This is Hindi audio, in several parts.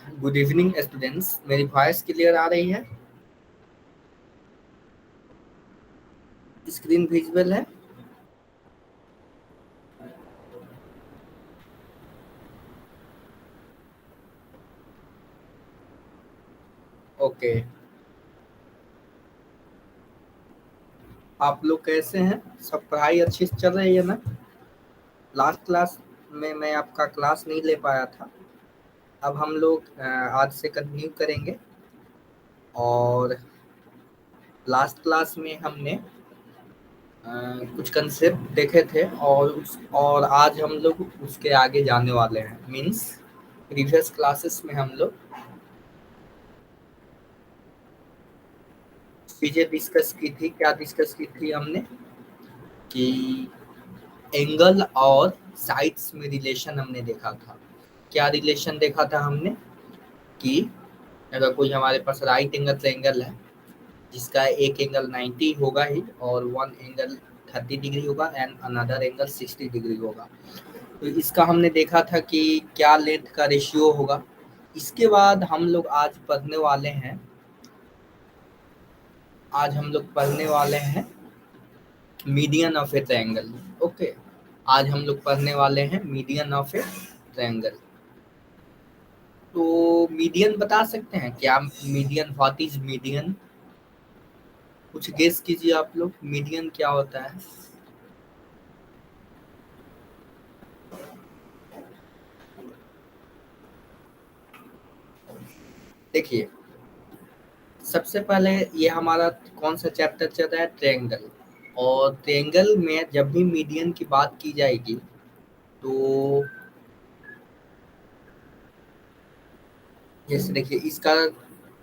गुड इवनिंग स्टूडेंट्स, मेरी वॉइस क्लियर आ रही है? स्क्रीन विजिबल है? ओके। आप लोग कैसे हैं? सब पढ़ाई अच्छी से चल रही है ना? लास्ट क्लास में मैं आपका क्लास नहीं ले पाया था। अब हम लोग आज से कंटिन्यू करेंगे। और लास्ट क्लास में हमने कुछ कंसेप्ट देखे थे और आज हम लोग उसके आगे जाने वाले हैं। मींस प्रीवियस क्लासेस में हम लोग चीजें डिस्कस की थी। क्या डिस्कस की थी हमने? कि एंगल और साइड्स में रिलेशन हमने देखा था। क्या रिलेशन देखा था हमने? कि अगर कोई हमारे पास राइट एंगल ट्रायंगल है जिसका एक एंगल 90 होगा ही और वन एंगल 30 डिग्री होगा एंड अनदर एंगल 60 डिग्री होगा, तो इसका हमने देखा था कि क्या लेंथ का रेशियो होगा। इसके बाद हम लोग आज हम लोग पढ़ने वाले हैं median of A triangle. Okay, आज हम लोग पढ़ने वाले हैं मीडियन ऑफ ए ट्रायंगल। तो मीडियन बता सकते हैं क्या? Median, what is median? कुछ गेस कीजिए आप लोग, मीडियन क्या होता है? देखिए, सबसे पहले ये हमारा कौन सा चैप्टर चल रहा है? ट्रायंगल। और ट्रायंगल में जब भी मीडियन की बात की जाएगी तो जैसे देखिए इसका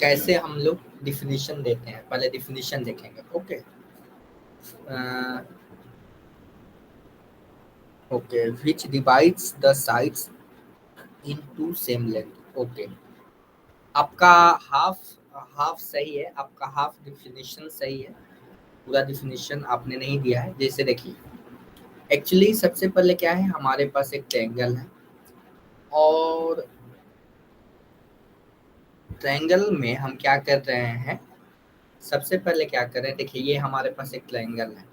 कैसे हम लोग डिफिनीशन देते हैं, पहले डिफिनीशन देखेंगे। Okay. Okay, which divides the sides into same length. Okay, आपका हाफ हाफ सही है, आपका हाफ डिफिनीशन सही है। पूरा डिफिनीशन आपने नहीं दिया है। जैसे देखिए, एक्चुअली सबसे पहले क्या है, हमारे पास एक ट्रायंगल है और ट्रायंगल में हम क्या कर रहे हैं, सबसे पहले क्या कर रहे हैं, देखिए ये हमारे पास एक ट्रायंगल है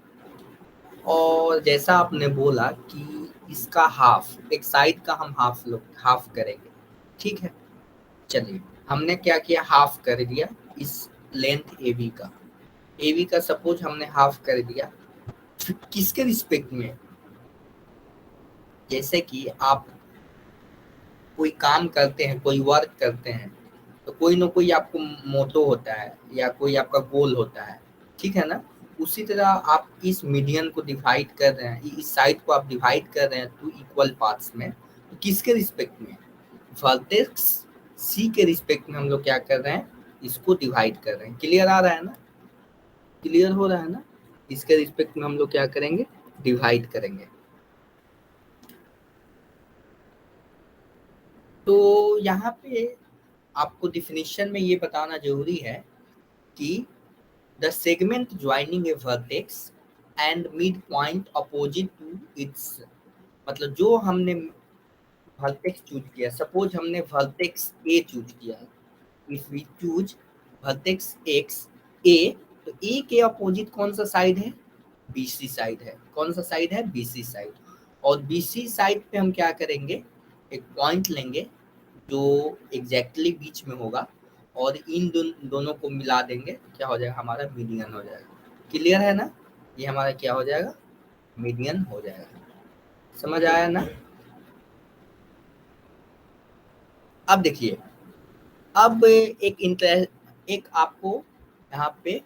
और जैसा आपने बोला कि इसका हाफ, एक साइड का हम हाफ करेंगे। ठीक है, चलिए हमने क्या किया, हाफ कर दिया इस लेंथ ए बी का सपोज हमने हाफ कर दिया। फिर किसके रिस्पेक्ट में? जैसे कि आप कोई काम करते हैं, कोई वर्क करते हैं, तो कोई ना कोई आपको मोटो होता है या कोई आपका गोल होता है। ठीक है ना? उसी तरह आप इस मीडियन को डिवाइड कर रहे हैं, इस साइड को आप डिवाइड कर रहे हैं टू इक्वल पार्ट्स में। तो किसके रिस्पेक्ट में? वर्टेक्स सी के रिस्पेक्ट में हम लोग क्या कर रहे हैं, इसको डिवाइड कर रहे हैं। क्लियर आ रहा है ना? क्लियर हो रहा है ना? इसके रिस्पेक्ट में हम लोग क्या करेंगे, डिवाइड करेंगे। तो यहाँ पे आपको डिफिनीशन में ये बताना जरूरी है कि the segment joining a vertex and mid point opposite to its, मतलब जो हमने वर्टेक्स चूज किया, सपोज हमने वर्टेक्स ए चूज किया, if we choose vertex X A, तो ए के अपोजिट कौन सा साइड है? बीसी साइड है। कौन सा साइड है? BC side. और बीसी साइड पे हम क्या करेंगे, एक पॉइंट लेंगे जो एग्जैक्टली बीच में होगा और इन दोनों को मिला देंगे, क्या हो जाएगा, हमारा मीडियन हो जाएगा। क्लियर है ना? ये हमारा क्या हो जाएगा, मीडियन हो जाएगा। समझ आया ना? अब देखिए, अब एक आपको यहाँ पे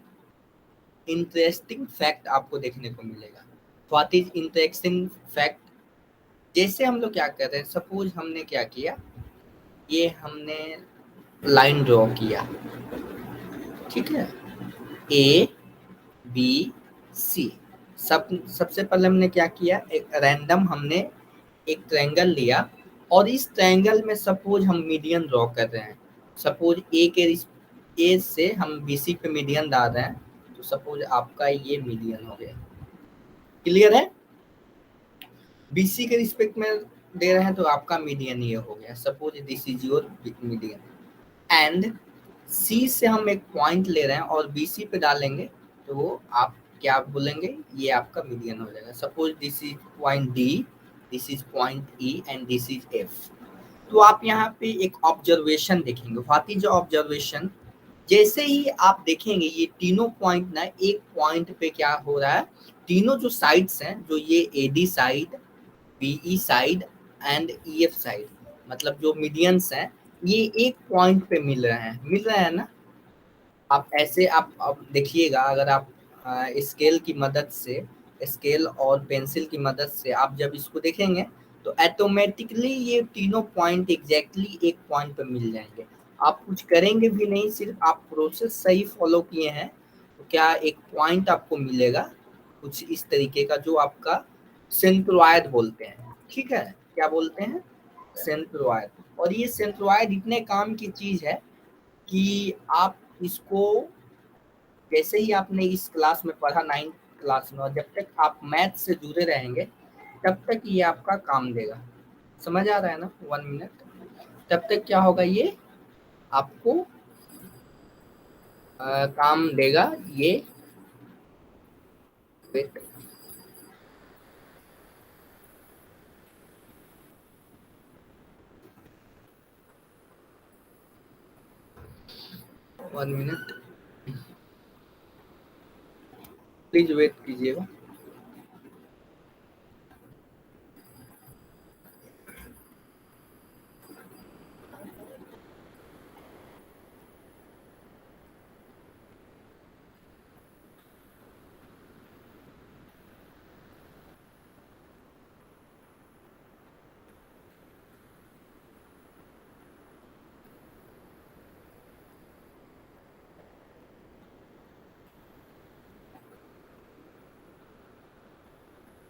इंटरेस्टिंग फैक्ट आपको देखने को मिलेगा। What is interesting fact? जैसे हम लोग क्या कर रहे हैं, सपोज हमने क्या किया, ये हमने लाइन ड्रॉ किया। ठीक है, ए बी सी। सबसे पहले हमने क्या किया, एक रैंडम हमने एक ट्रायंगल लिया और इस ट्रायंगल में सपोज हम मीडियन ड्रॉ कर रहे हैं। सपोज ए से हम बीसी पे मीडियन डाल रहे हैं, तो सपोज आपका ये मीडियन हो गया। क्लियर है? बीसी के रिस्पेक्ट में दे रहे हैं तो आपका मीडियन ये हो गया। Suppose this is your median. And C से हम एक पॉइंट ले रहे हैं और बी सी पे डालेंगे, तो आप क्या बोलेंगे, ये आपका मीडियन हो जाएगा। Suppose this is point D, this is point E and this is F. तो आप यहाँ पे एक ऑब्जर्वेशन देखेंगे। What is observation? जैसे ही आप देखेंगे ये तीनों पॉइंट ना, एक पॉइंट पे क्या हो रहा है, तीनों जो साइड्स हैं, जो ये AD side, BE side and EF side, मतलब जो मीडियंस हैं, ये एक पॉइंट पे मिल रहे हैं ना। आप ऐसे आप अब देखिएगा, अगर आप स्केल की मदद से, स्केल और पेंसिल की मदद से आप जब इसको देखेंगे तो ऑटोमेटिकली ये तीनों पॉइंट एग्जैक्टली एक पॉइंट पे मिल जाएंगे। आप कुछ करेंगे भी नहीं, सिर्फ आप प्रोसेस सही फॉलो किए हैं तो क्या एक पॉइंट आपको मिलेगा कुछ इस तरीके का, जो आपका सेंट्रोइड बोलते हैं। ठीक है, क्या बोलते हैं? सेंट्रोइड। और ये सेंट्रोइड इतने काम की चीज है कि आप इसको, जैसे ही आपने इस क्लास में पढ़ा 9th क्लास में, और जब तक आप मैथ से जुड़े रहेंगे तब तक ये आपका काम देगा। समझ आ रहा है ना? 1 मिनट। तब तक क्या होगा, ये आपको काम देगा ये। Wait, one minute please wait कीजिएगा।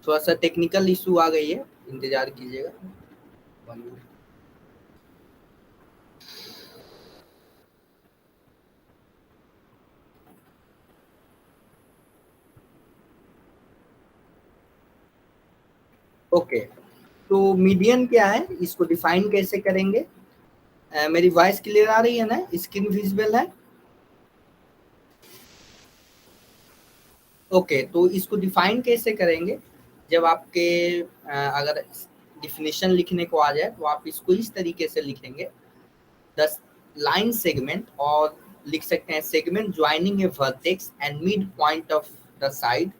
थोड़ा सा टेक्निकल इशू आ गई है, इंतजार कीजिएगा। 1 मिनट। ओके, तो मीडियन क्या है, इसको डिफाइन कैसे करेंगे? मेरी वॉइस क्लियर आ रही है ना? स्क्रीन विजिबल है? ओके, तो इसको डिफाइन कैसे करेंगे? जब आपके अगर डिफिनेशन लिखने को आ जाए तो आप इसको इस तरीके से लिखेंगे, द लाइन सेगमेंट, और लिख सकते हैं segment joining a vertex and mid point of the side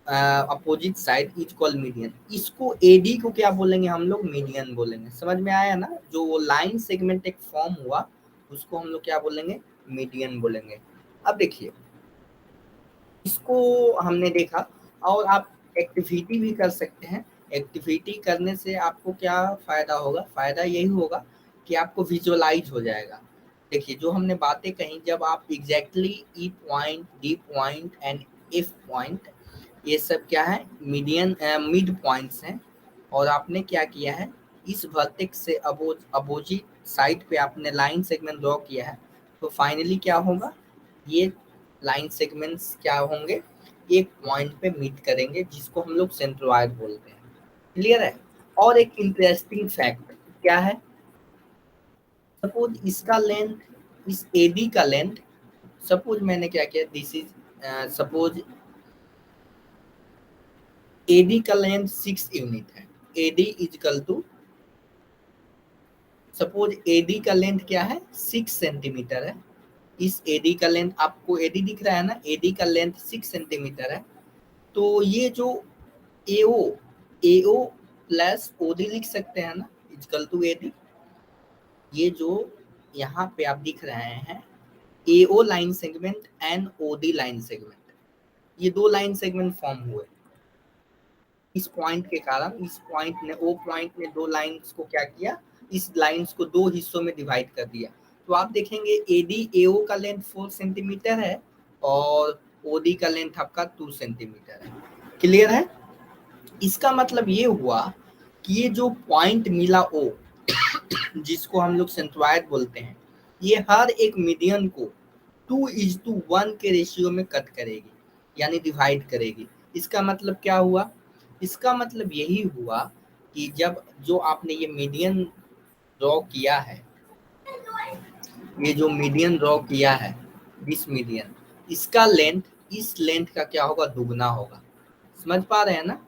opposite side is called median. इसको एडी को क्या बोलेंगे हम लोग? मीडियन बोलेंगे। समझ में आया ना? जो वो लाइन सेगमेंट एक फॉर्म हुआ उसको हम लोग क्या बोलेंगे? मीडियन बोलेंगे। अब देखिए, इसको हमने देखा, और आप एक्टिविटी भी कर सकते हैं। एक्टिविटी करने से आपको क्या फायदा होगा? फायदा यही होगा कि आपको विजुअलाइज हो जाएगा। देखिए, जो हमने बातें कही, जब आप exactly E point, D point and F point, ये सब क्या है? मीडियन मिड पॉइंट्स हैं। और आपने क्या किया है, इस वर्टेक्स से अपोजिट साइड पे आपने लाइन सेगमेंट ड्रॉ किया है, तो फाइनली क्या होगा, ये लाइन सेगमेंट्स क्या होंगे? एक पॉइंट पे मीट करेंगे, जिसको हम लोग सेंट्रोइड बोलते हैं। क्लियर है? और एक इंटरेस्टिंग फैक्ट क्या है, सपोज इसका लेंथ, इस एडी का लेंथ, सपोज मैंने क्या किया, दिस इज सपोज एडी का लेंथ 6 यूनिट है। AD equal to, suppose AD का लेंथ क्या है? 6 सेंटीमीटर है। इस एडी का लेंथ, आपको एडी दिख रहा है ना? एडी का लेंथ 6 सेंटीमीटर है। तो ये जो एओ, एओ प्लस ओडी लिख सकते हैं ना, इजकल टू एडी। ये जो यहाँ पे आप दिख रहे हैं, AO line segment and OD line segment, ये दो लाइन सेगमेंट फॉर्म हुए इस पॉइंट के कारण। इस पॉइंट ने, ओ पॉइंट ने दो लाइंस को क्या किया, इस लाइंस को दो हिस्सों में डिवाइड कर दिया। तो आप देखेंगे एडी एओ का लेंथ 4 सेंटीमीटर है और ओडी का लेंथ आपका 2 सेंटीमीटर है। क्लियर है? इसका मतलब ये हुआ कि ये जो पॉइंट मिला ओ, जिसको हम लोग सेंट्रोइड बोलते हैं, ये हर एक मीडियन को 2:1 के रेशियो में कट करेगी, यानी डिवाइड करेगी। इसका मतलब क्या हुआ? इसका मतलब यही हुआ कि जब जो आपने ये मीडियन ड्रॉ किया है, ये जो मीडियन ड्रॉ किया है, दिस मीडियन, इसका लेंथ इस लेंथ का क्या होगा, दुगना होगा। समझ पा रहे हैं ना,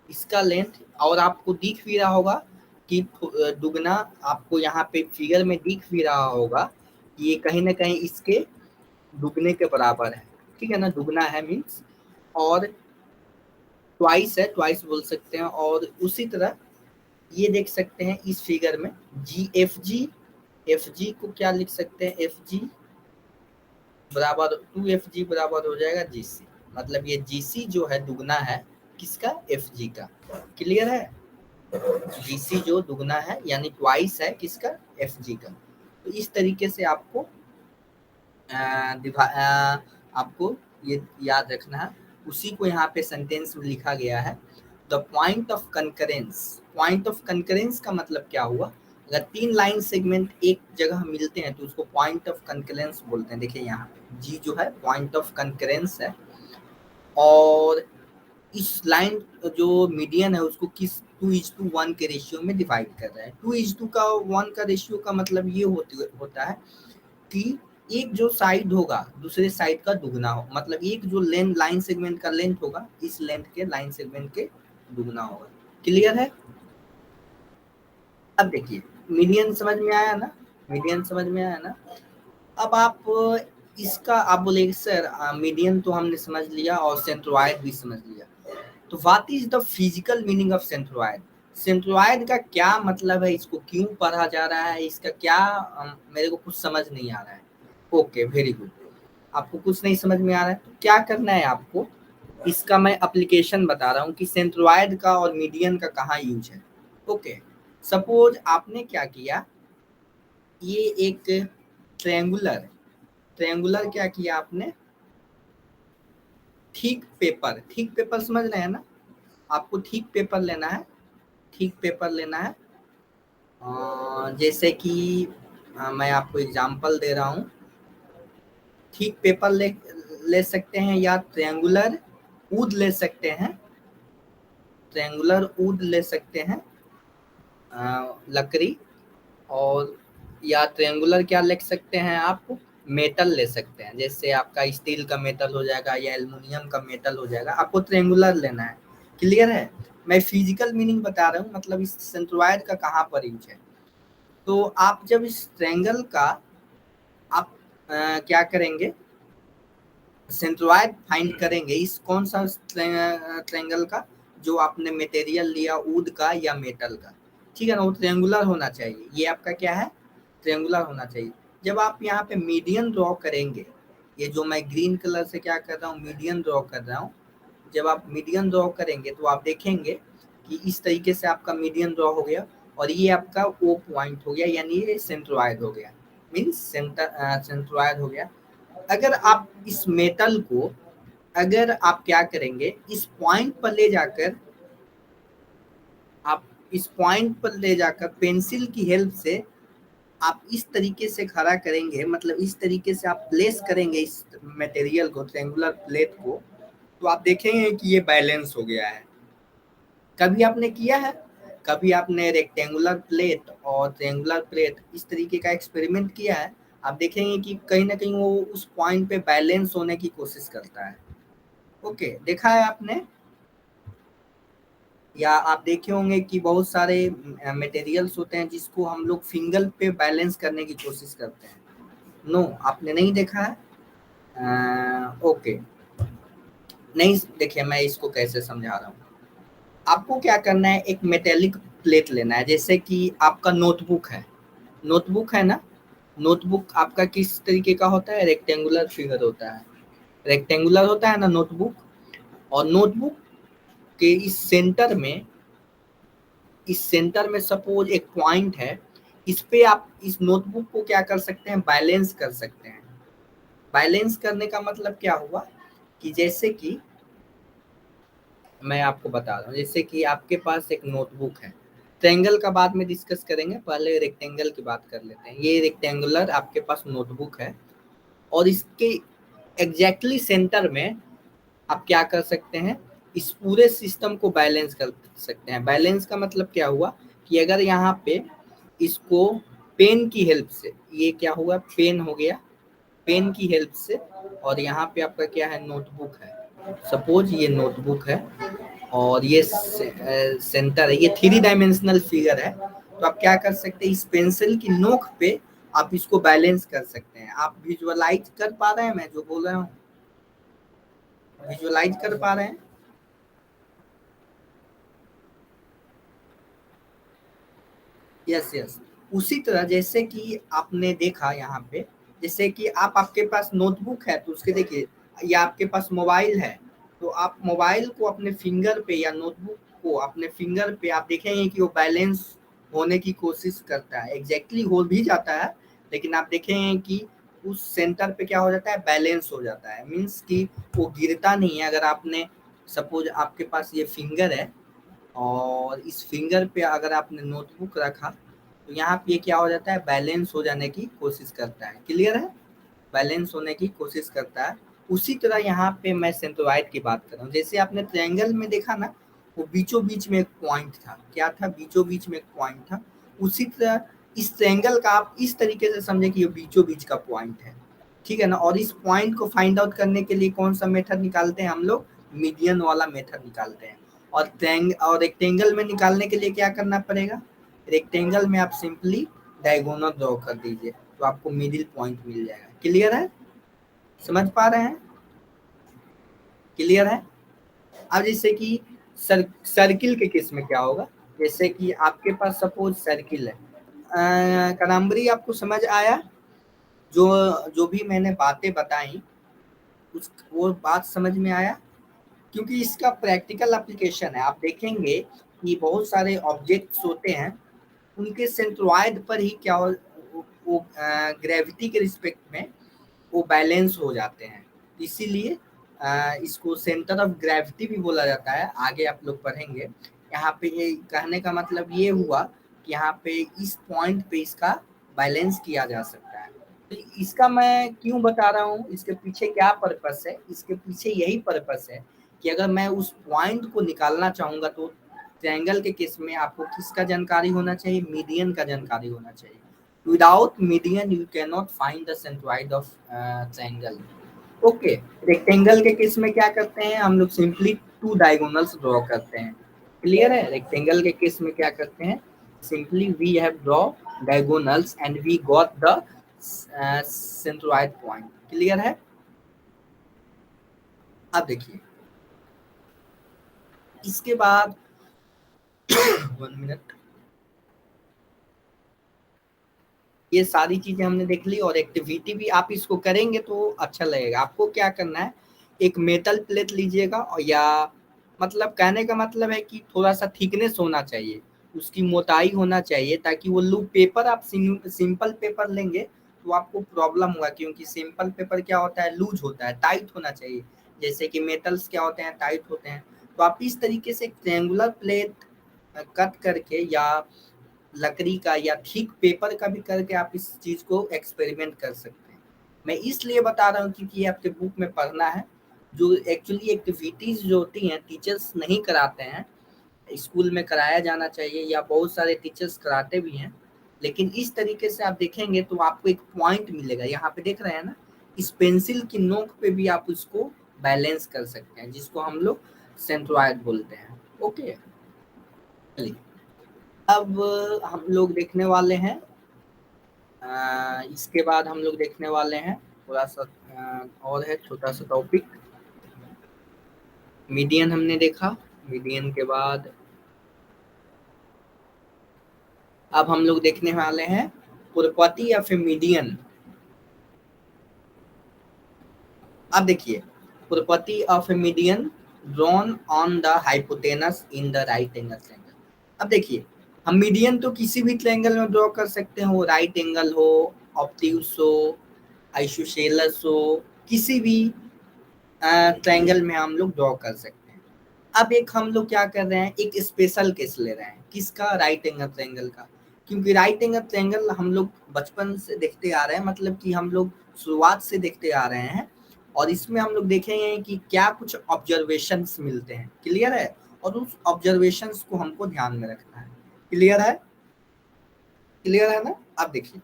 इसका लेंथ, और आपको दिख भी रहा होगा कि दुगना, आपको यहाँ पे फिगर में दिख भी रहा होगा कि ये कहीं ना कहीं इसके दुगने के बराबर है, ठीक है ना, दुगना है मीन्स, और ट्वाइस है, ट्वाइस बोल सकते हैं। और उसी तरह ये देख सकते हैं इस फिगर में एफ जी को क्या लिख सकते हैं, एफ जी बराबर 2FG बराबर हो जाएगा GC, मतलब ये GC जो है दुगना है किसका, FG का। क्लियर है, GC जो दुगना है यानी ट्वाइस है किसका, FG का। तो इस तरीके से आपको आपको ये याद रखना है। उसी को यहाँ पे सेंटेंस में लिखा गया है, the point of concurrence. Point of concurrence का मतलब क्या हुआ, अगर तीन लाइन सेगमेंट एक जगह मिलते हैं तो उसको पॉइंट ऑफ कंकरेंस बोलते हैं। देखिए यहाँ पे जी जो है पॉइंट ऑफ कंकरेंस है, और इस लाइन जो मीडियन है उसको किस 2:1 के रेशियो में डिवाइड कर रहा है। 2:1 का रेशियो का मतलब ये होता है कि एक जो साइड होगा दूसरे साइड का दुगना हो, मतलब एक जो लाइन सेगमेंट का लेंथ होगा इस लेंथ के लाइन सेगमेंट के दुगना होगा। क्लियर है। अब देखिए मीडियन समझ में आया ना, मीडियन समझ में आया ना। अब आप इसका आप बोलेंगे सर मीडियन तो हमने समझ लिया और सेंट्रोइड भी समझ लिया, तो what is the physical meaning of centroid. Centroid का क्या मतलब है, इसको क्यों पढ़ा जा रहा है, इसका क्या मेरे को कुछ समझ नहीं आ रहा है। ओके वेरी गुड, आपको कुछ नहीं समझ में आ रहा है तो क्या करना है आपको, इसका मैं एप्लीकेशन बता रहा हूँ कि सेंट्रोइड का और मीडियन का कहाँ यूज है। ओके, सपोज आपने क्या किया, ये एक ट्रायंगुलर क्या किया आपने, थिक पेपर समझ रहे हैं ना, आपको थिक पेपर लेना है, थिक पेपर लेना है। जैसे कि मैं आपको एग्जांपल दे रहा हूँ, थिक पेपर ले सकते हैं या ट्रायंगुलर वुड ले सकते हैं, ट्रायंगुलर वुड ले सकते हैं लकड़ी, और या ट्रायंगुलर क्या ले सकते हैं आप, मेटल ले सकते हैं, जैसे आपका स्टील का मेटल हो जाएगा या एल्युमिनियम का मेटल हो जाएगा, आपको ट्रायंगुलर लेना है। क्लियर है, मैं फिजिकल मीनिंग बता रहा हूँ, मतलब इस सेंट्रोइड का कहाँ पर यूज है। तो आप जब इस ट्रायंगल का आप क्या करेंगे, सेंट्रोइड फाइंड करेंगे, इस कौन सा ट्रायंगल का, जो आपने मटेरियल लिया वुड का या मेटल का, ठीक है ना, वो ट्रायंगुलर होना चाहिए। ये आपका क्या है, ट्रायंगुलर होना चाहिए। जब आप यहाँ पे मीडियन ड्रॉ करेंगे, ये जो मैं ग्रीन कलर से क्या कर रहा हूँ, मीडियन ड्रॉ कर रहा हूँ, जब आप मीडियन ड्रॉ करेंगे तो आप देखेंगे कि इस तरीके से आपका मीडियन ड्रॉ हो गया, और ये आपका ओ पॉइंट हो गया, यानी ये सेंट्रोइड हो गया, मीन्स सेंट्रोइड हो गया। अगर आप इस मेटल को, अगर आप क्या करेंगे, इस पॉइंट पर ले जाकर, आप इस पॉइंट पर ले जाकर पेंसिल की हेल्प से आप इस तरीके से खड़ा करेंगे, मतलब इस तरीके से आप प्लेस करेंगे इस मटेरियल को, ट्रायंगुलर प्लेट को, तो आप देखेंगे कि ये बैलेंस हो गया है। कभी आपने किया है, कभी आपने रेक्टेंगुलर प्लेट और ट्रायंगुलर प्लेट इस तरीके का एक्सपेरिमेंट किया है, आप देखेंगे कि कहीं ना कहीं वो उस पॉइंट पे बैलेंस होने की कोशिश करता है। ओके, देखा है आपने, या आप देखे होंगे कि बहुत सारे मटेरियल्स होते हैं जिसको हम लोग फिंगर पे बैलेंस करने की कोशिश करते हैं। नो, आपने नहीं देखा है। ओके, नहीं देखिए, मैं इसको कैसे समझा रहा हूँ। आपको क्या करना है, एक मेटेलिक प्लेट लेना है, जैसे कि आपका नोटबुक है, नोटबुक है ना, नोटबुक आपका किस तरीके का होता है, रेक्टेंगुलर फिगर होता है, रेक्टेंगुलर होता है ना नोटबुक। और नोटबुक के इस सेंटर में सपोज एक पॉइंट है, इस पे आप इस नोटबुक को क्या कर सकते हैं, बैलेंस कर सकते हैं। बैलेंस करने का मतलब क्या हुआ कि जैसे कि मैं आपको बता रहा हूँ, जैसे कि आपके पास एक नोटबुक है, ट्रायंगल का बाद में डिस्कस करेंगे, पहले रेक्टेंगल की बात कर लेते हैं। ये रेक्टेंगुलर आपके पास नोटबुक है, और इसके एग्जैक्टली सेंटर में आप क्या कर सकते हैं, इस पूरे सिस्टम को बैलेंस कर सकते हैं। बैलेंस का मतलब क्या हुआ कि अगर यहाँ पे इसको पेन की हेल्प से, ये क्या हुआ, पेन हो गया, पेन की हेल्प से, और यहाँ पे आपका क्या है, नोटबुक है। सपोज ये नोटबुक है और ये सेंटर है, ये 3 डायमेंशनल फिगर है। तो आप क्या कर सकते हैं, इस पेंसिल की नोक पे आप इसको बैलेंस कर सकते हैं। आप विजुअलाइज कर पा रहे हैं मैं जो बोल रहा हूँ, विजुअलाइज कर पा रहे हैं? Yes yes. उसी तरह जैसे कि आपने देखा यहाँ पे, जैसे कि आप, आपके पास नोटबुक है तो उसके देखिए, या आपके पास मोबाइल है तो आप मोबाइल को अपने फिंगर पे या नोटबुक को अपने फिंगर पे आप देखेंगे कि वो बैलेंस होने की कोशिश करता है, एग्जैक्टली हो भी जाता है, लेकिन आप देखेंगे कि उस सेंटर पे क्या हो जाता है, बैलेंस हो जाता है, मीन्स कि वो गिरता नहीं है। अगर आपने सपोज आपके पास ये फिंगर है और इस फिंगर पे अगर आपने नोटबुक रखा तो यहाँ पे क्या हो जाता है, बैलेंस हो जाने की कोशिश करता है। क्लियर है, बैलेंस होने की कोशिश करता है। उसी तरह यहाँ पे मैं सेंट्रोइड की बात कर रहा हूँ। जैसे आपने ट्रायंगल में देखा ना, वो बीचों बीच में एक पॉइंट था, क्या था, बीचों बीच में एक पॉइंट था। उसी तरह इस ट्रायंगल का आप इस तरीके से समझे कि ये बीचों बीच का पॉइंट है, ठीक है ना। और इस पॉइंट को फाइंड आउट करने के लिए कौन सा मेथड निकालते हैं हम लोग, मीडियन वाला मेथड निकालते हैं। और रेक्टेंगल में निकालने के लिए क्या करना पड़ेगा, रेक्टेंगल में आप सिंपली डायगोनल ड्रॉ कर दीजिए तो आपको मिडिल पॉइंट मिल जाएगा। क्लियर है, समझ पा रहे हैं, क्लियर है। अब जैसे कि सर्किल के केस में क्या होगा, जैसे कि आपके पास सपोज सर्किल है, कनाम्बरी आपको समझ आया, जो जो भी मैंने बातें बताई उस वो बात समझ में आया, क्योंकि इसका प्रैक्टिकल एप्लीकेशन है। आप देखेंगे कि बहुत सारे ऑब्जेक्ट्स होते हैं, उनके सेंट्रोइड पर ही क्या हो, वो ग्रेविटी के रिस्पेक्ट में वो बैलेंस हो जाते हैं, इसीलिए इसको सेंटर ऑफ ग्रेविटी भी बोला जाता है। आगे आप लोग पढ़ेंगे। यहाँ पे ये कहने का मतलब ये हुआ कि यहाँ पे इस पॉइंट पे इसका बैलेंस किया जा सकता है। तो इसका मैं क्यों बता रहा हूँ, इसके पीछे क्या पर्पस है, इसके पीछे यही पर्पस है कि अगर मैं उस पॉइंट को निकालना चाहूंगा तो ट्रायंगल के केस में आपको किसका जानकारी होना चाहिए, मीडियन का जानकारी होना चाहिए। Without median you cannot find the centroid of triangle. Okay, rectangle के केस में क्या करते हैं हम लोग, सिंपली 2 डायगोनल्स ड्रॉ करते हैं। क्लियर है, रेक्टेंगल के केस में क्या करते हैं, simply we have draw diagonals and we got the centroid point. Clear है। अब देखिए इसके बाद 1 मिनट, ये सारी चीजें हमने देख ली और एक्टिविटी भी आप इसको करेंगे तो अच्छा लगेगा। आपको क्या करना है, एक मेटल प्लेट लीजिएगा, और या मतलब कहने का मतलब है कि थोड़ा सा थिकनेस होना चाहिए, उसकी मोटाई होना चाहिए, ताकि वो लू पेपर आप सिंपल पेपर लेंगे तो आपको प्रॉब्लम होगा, क्योंकि सिंपल पेपर क्या होता है, लूज होता है, टाइट होना चाहिए, जैसे कि मेटल्स क्या होते हैं, टाइट होते हैं। तो आप इस तरीके से ट्रायंगुलर प्लेट कट करके या लकड़ी का या थिक पेपर का भी करके आप इस चीज को एक्सपेरिमेंट कर सकते हैं। मैं इसलिए बता रहा हूँ क्योंकि ये आपके बुक में पढ़ना है। जो एक्चुअली एक्टिविटीज जो होती हैं टीचर्स नहीं कराते हैं, स्कूल में कराया जाना चाहिए, या बहुत सारे टीचर्स कराते भी हैं, लेकिन इस तरीके से आप देखेंगे तो आपको एक पॉइंट मिलेगा। यहाँ पे देख रहे हैं ना, इस पेंसिल की नोक पे भी आप उसको बैलेंस कर सकते हैं, जिसको हम लोग सेंट्रोइड बोलते हैं। ओके, चलिए अब हम लोग देखने वाले हैं, इसके बाद हम लोग देखने वाले हैं थोड़ा सा और है छोटा सा टॉपिक। मीडियन हमने देखा, मीडियन के बाद अब हम लोग देखने वाले हैं पुरपति या फिर मीडियन। अब देखिए, property of a median drawn on the hypotenuse in the right angle triangle. अब देखिए, हम मीडियन तो किसी भी ट्रायंगल में ड्रॉ कर सकते हैं, वो राइट एंगल हो, ऑब्ट्यूस हो, आइसोसेलेस हो, किसी भी ट्रायंगल में हम लोग ड्रॉ कर सकते हैं। अब एक हम लोग क्या कर रहे हैं, एक स्पेशल केस ले रहे हैं, किसका, राइट एंगल ट्रायंगल का। क्योंकि राइट एंगल ट्रायंगल हम लोग बचपन से देखते आ रहे हैं, मतलब कि हम लोग शुरुआत से देखते आ रहे हैं, और इसमें हम लोग देखेंगे कि क्या कुछ ऑब्जर्वेशंस मिलते हैं। क्लियर है, और उस ऑब्जर्वेशंस को हमको ध्यान में रखना है। क्लियर है, क्लियर है ना? आप देखिए,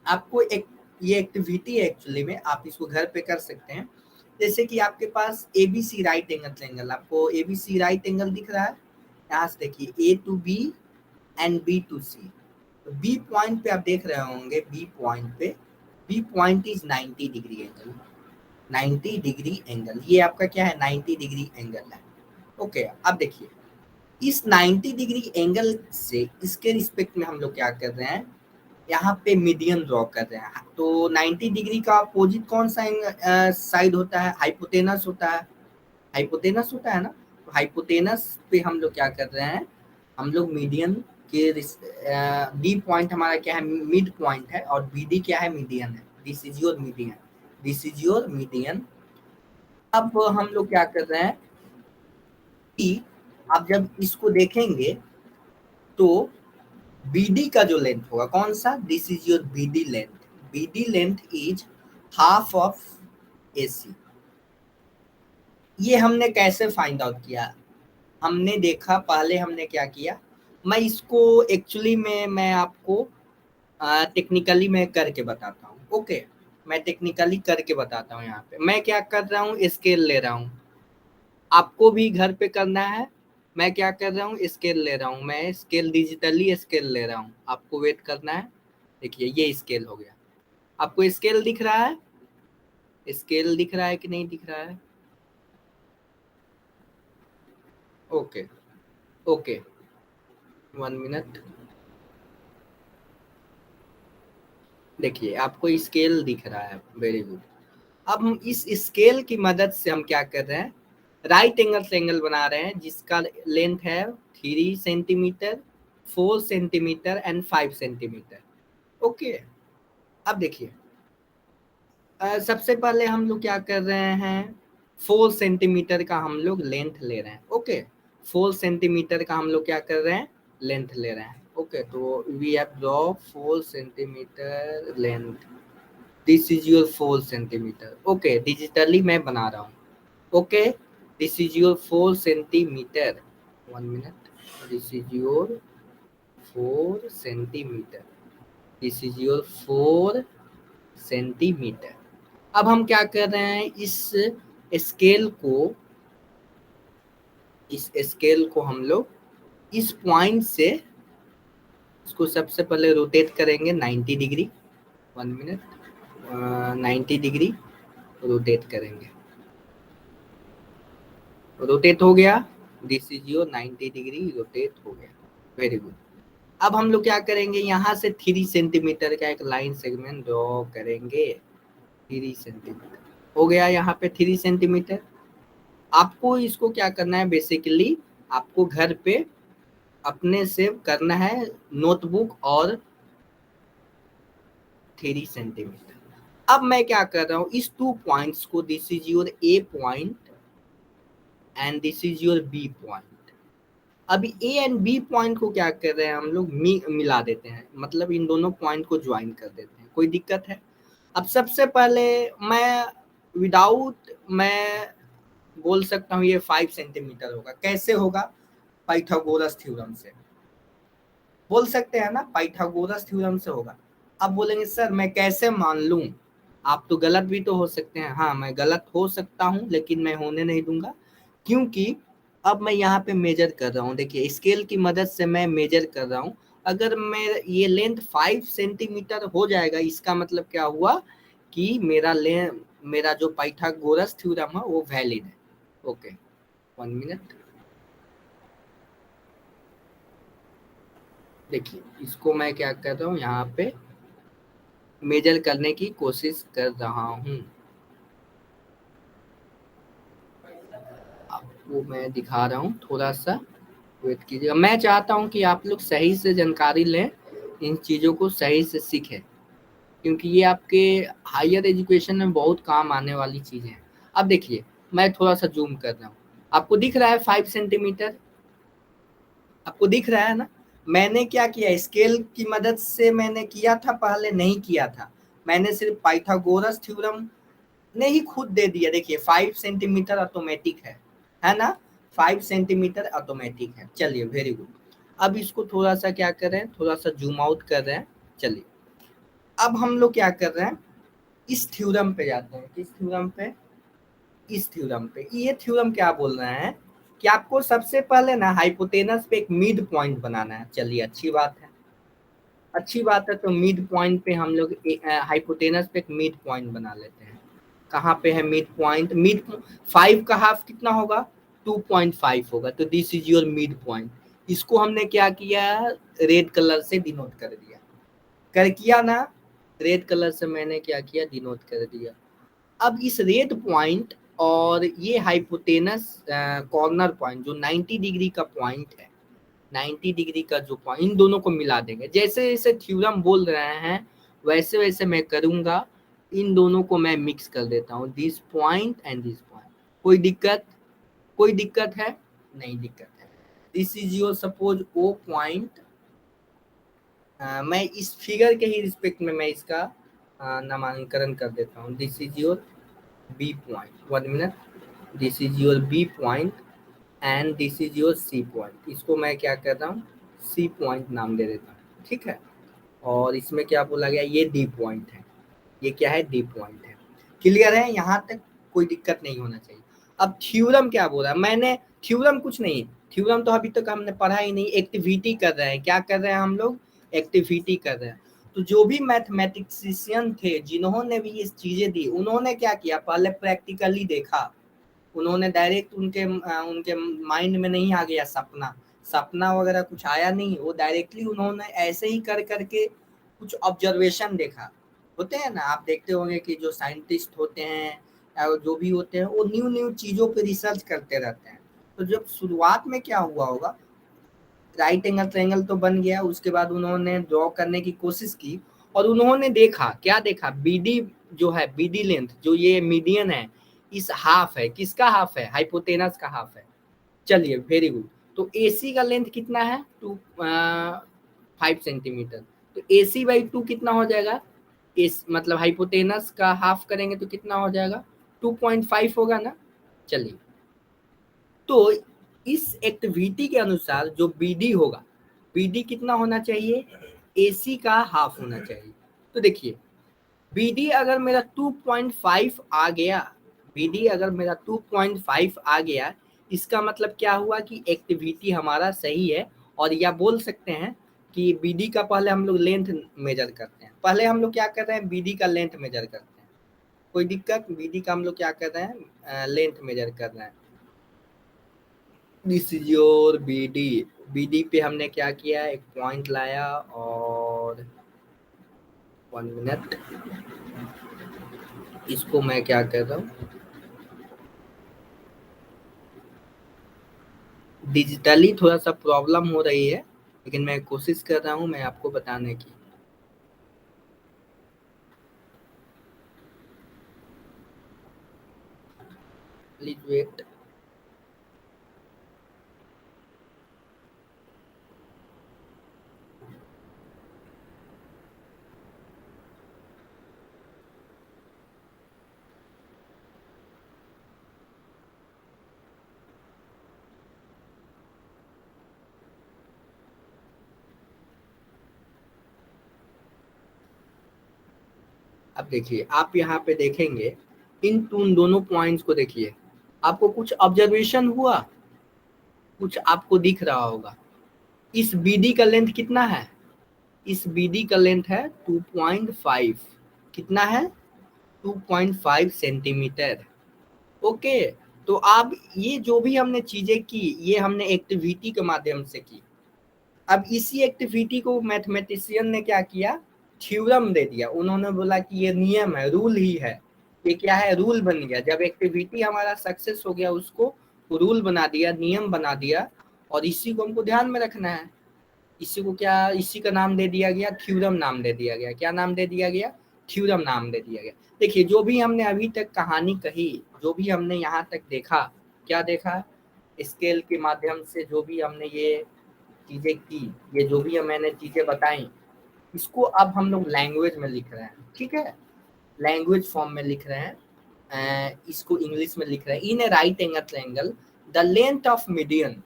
आपको एक ये एक्टिविटी है एक्चुअली में, आप इसको घर पे कर सकते हैं। जैसे कि आपके पास एबीसी राइट एंगल ट्रायंगल, आपको एबीसी राइट एंगल दिख रहा है, यहाँ से देखिए A to B and B to C. B point पे आप देख रहे होंगे, बी पॉइंट पे, B point is 90 degree angle, 90 degree angle, ये आपका क्या है, 90 डिग्री एंगल है। ओके, अब देखिए इस 90 डिग्री एंगल से इसके रिस्पेक्ट में हम लोग क्या कर रहे हैं, यहाँ पे मीडियन ड्रॉ कर रहे हैं। तो 90 डिग्री का अपोजिट कौन सा साइड होता है, हाइपोटेनस होता है, हाइपोटेनस होता है ना। तो हाइपोटेनस पे हम लोग क्या कर रहे हैं, हम लोग मीडियन के डी पॉइंट हमारा क्या है, मिड पॉइंट है, और बीडी क्या है, मीडियन है। This is your median, this is your median. अब हम लोग क्या कर रहे हैं कि आप जब इसको देखेंगे तो बीडी का जो लेंथ होगा कौन सा, this is your BD length, BD length is half of AC. ये हमने कैसे फाइंड आउट किया, हमने देखा, पहले हमने क्या किया, मैं इसको एक्चुअली में मैं आपको टेक्निकली मैं करके बताता हूँ। ओके, मैं टेक्निकली करके बताता हूँ। यहाँ पे मैं क्या कर रहा हूँ, स्केल ले रहा हूँ, आपको भी घर पे करना है। मैं क्या कर रहा हूँ, स्केल ले रहा हूँ, मैं स्केल डिजिटली स्केल ले रहा हूँ, आपको वेट करना है। देखिए ये स्केल हो गया, आपको स्केल दिख रहा है, स्केल दिख रहा है कि नहीं दिख रहा है? Okay okay, 1 minute. देखिए आपको स्केल दिख रहा है, वेरी गुड। अब हम इस स्केल की मदद से हम क्या कर रहे हैं, राइट एंगल ट्रायंगल बना रहे हैं, जिसका लेंथ है 3 centimetre, 4 centimetre and 5 centimetre. Okay, अब देखिए सबसे पहले हम लोग क्या कर रहे हैं, 4 सेंटीमीटर का हम लोग लेंथ ले रहे हैं। ओके, 4 सेंटीमीटर का हम लोग क्या कर रहे हैं, लेंथ ले रहे हैं। ओके, तो we have draw 4 centimetre length, this is your 4 centimetre. Okay, digitally मैं बना रहा हूँ। Okay, this is your 4 centimetre, 1 minute, this is your 4 centimetre, this is your 4 centimetre. अब हम क्या कर रहे हैं, स्केल को इस स्केल को हम लोग इस पॉइंट से इसको सबसे पहले रोटेट करेंगे 90 डिग्री, 1 मिनट, 90 डिग्री रोटेट करेंगे, रोटेट हो गया, this is your 90 degree rotate हो गया, वेरी गुड। अब हम लोग क्या करेंगे, यहाँ से 3 सेंटीमीटर का एक लाइन सेगमेंट ड्रॉ करेंगे, 3 सेंटीमीटर हो गया, यहाँ पे 3 सेंटीमीटर। आपको इसको क्या करना है, बेसिकली आपको घर पे अपने से करना है नोटबुक और 3 सेंटीमीटर। अब मैं क्या कर रहा हूँ, इस 2 पॉइंट्स को, this is your A point and this is your B point. अभी ए एंड बी पॉइंट को क्या कर रहे हैं, हम लोग मिला देते हैं, मतलब इन दोनों पॉइंट को ज्वाइन कर देते हैं। कोई दिक्कत है? अब सबसे पहले मैं विदाउट मैं बोल सकता हूँ ये 5 सेंटीमीटर होगा। कैसे होगा? पाइथागोरस थ्योरम से बोल सकते हैं ना, पाइथागोरस थ्योरम से होगा। अब बोलेंगे सर मैं कैसे मान लूं, आप तो गलत भी तो हो सकते हैं। हाँ, मैं गलत हो सकता हूं, लेकिन मैं होने नहीं दूंगा, क्योंकि अब मैं यहाँ पे मेजर कर रहा हूँ। देखिए स्केल की मदद से मैं मेजर कर रहा हूँ। अगर मैं ये लेंथ 5 सेंटीमीटर हो जाएगा, इसका मतलब क्या हुआ कि मेरा जो पाइथागोरस थ्योरम है वो वैलिड है। ओके, 1 मिनट, देखिए इसको मैं क्या कर रहा हूँ, यहाँ पे मेजर करने की कोशिश कर रहा हूँ, आपको मैं दिखा रहा हूँ, थोड़ा सा वेट कीजिएगा। मैं चाहता हूँ कि आप लोग सही से जानकारी लें, इन चीज़ों को सही से सीखें, क्योंकि ये आपके हायर एजुकेशन में बहुत काम आने वाली चीज़ें हैं। अब देखिए मैं थोड़ा सा जूम कर रहा हूँ, आपको दिख रहा है 5 सेंटीमीटर, आपको दिख रहा है ना। मैंने क्या किया, स्केल की मदद से मैंने किया था, पहले नहीं किया था, मैंने सिर्फ पाइथागोरस थ्योरम ने ही खुद दे दिया। देखिए 5 सेंटीमीटर ऑटोमेटिक है ना, 5 सेंटीमीटर ऑटोमेटिक है। चलिए वेरी गुड। अब इसको थोड़ा सा क्या कर रहे हैं, थोड़ा सा जूम आउट कर रहे हैं। चलिए अब हम लोग क्या कर रहे हैं, इस थ्योरम पे जाते हैं। किस थ्योरम पे, इस थ्योरम पे। ये थ्योरम क्या बोल रहे हैं कि आपको सबसे पहले ना हाइपोटेनस पे एक मिड पॉइंट बनाना है। चलिए अच्छी बात है, अच्छी बात है। तो मिड पॉइंट पे हम लोग हाइपोटेनस पे एक मिड पॉइंट बना लेते हैं। कहाँ पे है मिड पॉइंट, मिड 5 का हाफ कितना होगा, 2.5 होगा। तो this is your mid point. इसको हमने क्या किया, रेड कलर से डिनोट कर दिया, कर किया ना, रेड कलर से मैंने क्या किया, डिनोट कर दिया। अब इस रेड पॉइंट और ये हाइपोटेनस कॉर्नर पॉइंट जो 90 डिग्री का पॉइंट है, 90 डिग्री का जो पॉइंट, इन दोनों को मिला देंगे। जैसे जैसे थ्योरम बोल रहे हैं वैसे वैसे मैं करूंगा, इन दोनों को मैं मिक्स कर देता हूँ, this point and this point. कोई दिक्कत, कोई दिक्कत है, नहीं दिक्कत है। This is your suppose O point. मैं इस फिगर के ही रिस्पेक्ट में मैं इसका नामांकन कर देता हूँ। This is your B point, 1 minute. This is your B point and this is your C point. इसको मैं क्या करता हूँ, सी पॉइंट नाम दे देता हूँ, ठीक है। और इसमें क्या बोला गया, ये डी पॉइंट है, ये क्या है, डी पॉइंट है। क्लियर है, यहाँ तक कोई दिक्कत नहीं होना चाहिए। अब थ्योरम क्या बोला मैंने, थ्योरम कुछ नहीं, थ्योरम तो अभी तक हमने पढ़ा ही नहीं, एक्टिविटी कर रहे हैं। क्या कर रहे हैं हम लोग, एक्टिविटी कर रहे हैं। तो जो भी मैथमेटिशियन थे जिन्होंने भी ये चीजें दी, उन्होंने क्या किया, पहले प्रैक्टिकली देखा। उन्होंने डायरेक्ट उनके माइंड में नहीं आ गया सपना, सपना वगैरह कुछ आया नहीं। वो डायरेक्टली उन्होंने ऐसे ही कर करके कुछ ऑब्जर्वेशन देखा। होते हैं ना, आप देखते होंगे कि जो साइंटिस्ट होते हैं या जो भी होते हैं, वो न्यू न्यू चीजों पे रिसर्च करते रहते हैं। तो जब शुरुआत में क्या हुआ होगा, राइट एंगल ट्रायंगल तो बन गया, उसके बाद उन्होंने ड्रॉ करने की कोशिश की और उन्होंने देखा, क्या देखा, बीडी जो है, बीडी लेंथ जो ये मीडियन है, इस हाफ है, किसका हाफ है, हाइपोटेनस का हाफ है। चलिए वेरी गुड। तो एसी का लेंथ कितना है, 5 सेंटीमीटर। तो एसी बाई 2 कितना हो जाएगा, इस मतलब हाइपोटेनस का हाफ करेंगे तो कितना हो जाएगा, 2.5 होगा ना। चलिए, तो इस एक्टिविटी के अनुसार जो बीडी होगा, बीडी कितना होना चाहिए, एसी का हाफ होना चाहिए। तो देखिए बीडी अगर मेरा 2.5 आ गया, बीडी अगर मेरा 2.5 आ गया, इसका मतलब क्या हुआ कि एक्टिविटी हमारा सही है। और या बोल सकते हैं कि बीडी का पहले हम लोग लेंथ मेजर करते हैं। पहले हम लोग क्या कर रहे हैं, बीडी का लेंथ मेजर करते हैं। कोई दिक्कत, बीडी का हम लोग क्या कर रहे हैं, लेंथ मेजर कर रहे हैं। This is your BD, BD पे हमने क्या किया, एक पॉइंट लाया और 1 मिनट, इसको मैं क्या कर रहा हूँ, डिजिटली थोड़ा सा प्रॉब्लम हो रही है, लेकिन मैं कोशिश कर रहा हूँ मैं आपको बताने की। Please wait. अब देखिए, आप यहाँ पे देखेंगे उन दोनों पॉइंट्स को देखिए, आपको कुछ ऑब्जर्वेशन हुआ, कुछ आपको दिख रहा होगा। इस बीडी का लेंथ कितना है, इस बीडी का लेंथ है 2.5, कितना है, 2.5 सेंटीमीटर। ओके। तो अब ये जो भी हमने चीजें की, ये हमने एक्टिविटी के माध्यम से की। अब इसी एक्टिविटी को मैथमेटिशियन ने क्या किया, थ्योरम दे दिया। उन्होंने बोला कि ये नियम है, रूल ही है, ये क्या है, रूल बन गया। जब एक्टिविटी हमारा सक्सेस हो गया, उसको रूल बना दिया, नियम बना दिया। और इसी को हमको ध्यान में रखना है। इसी को क्या, इसी का नाम दे दिया गया, थ्योरम नाम दे दिया गया। क्या नाम दे दिया गया, थ्योरम नाम दे दिया गया। देखिए जो भी हमने अभी तक कहानी कही, जो भी हमने यहाँ तक देखा, क्या देखा, स्केल के माध्यम से जो भी हमने ये चीजें की, ये जो भी मैंने चीजें बताई, इसको अब हम लोग लैंग्वेज में लिख रहे हैं। ठीक है, लैंग्वेज फॉर्म में लिख रहे हैं। इसको इंग्लिश में लिख रहे हैं। In right angle triangle the length of median,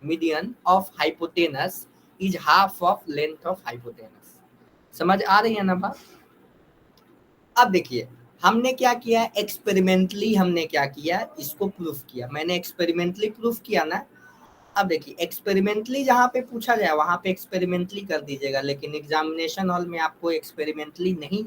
median of hypotenuse is half of length of hypotenuse. समझ आ रही है ना बात? अब देखिए हमने क्या किया, एक्सपेरिमेंटली हमने क्या किया, इसको प्रूफ किया। मैंने एक्सपेरिमेंटली प्रूफ किया ना। अब देखिए एक्सपेरिमेंटली जहाँ पे पूछा जाए वहां पे एक्सपेरिमेंटली कर दीजिएगा, लेकिन एग्जामिनेशन हॉल में आपको एक्सपेरिमेंटली नहीं,